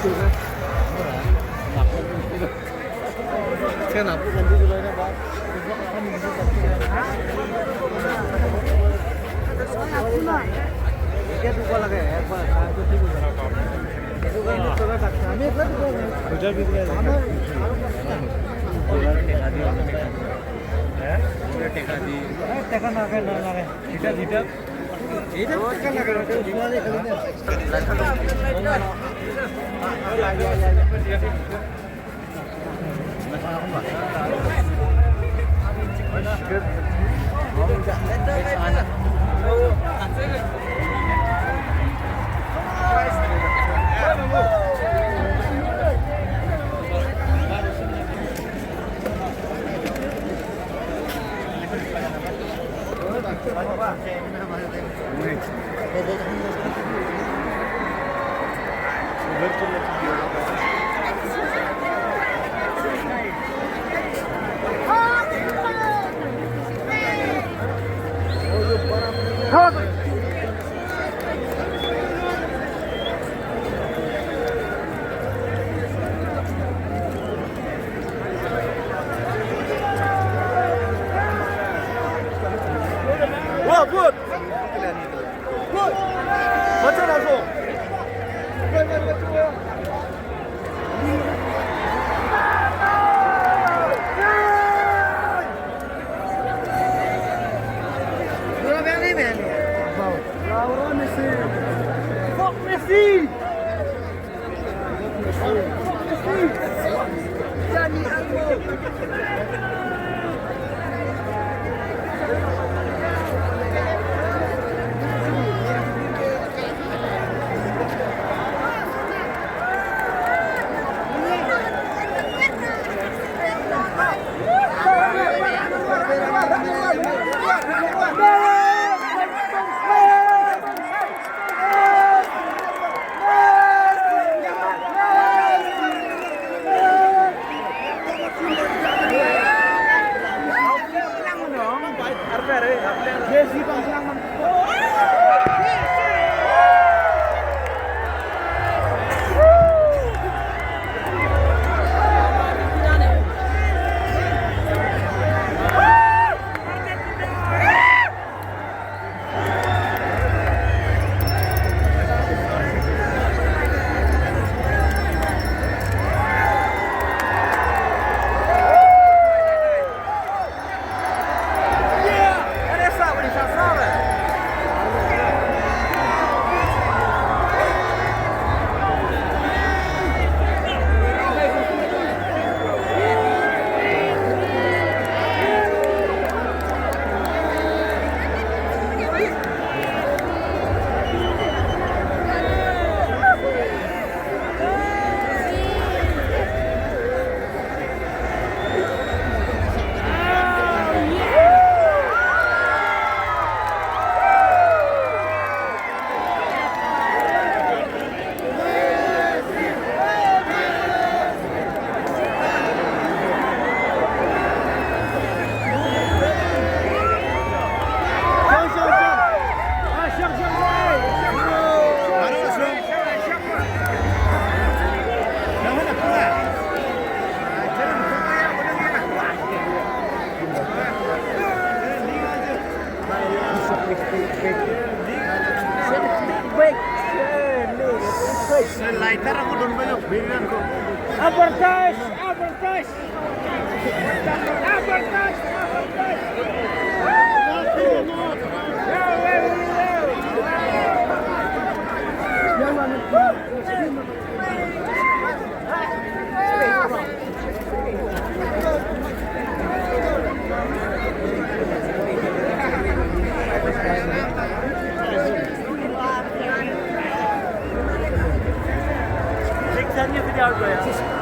Saya nak pun nanti dulu ni bang. Dia tu kalau ke, apa? Aku tu juga. Itu kan itu sudah tak. Kami kan tu. Sudah bikin. Tekan nak kan nak. Tidak tidak. Tidak tekan nak kan. Gimana kalau ni? Wah, good. Good. Baca langsung. Laura Messi. Fuck Messi. Dani Almo. Lighter aku doon ba yung bilang ko? Advertise! Advertise! Advertise! Video ya.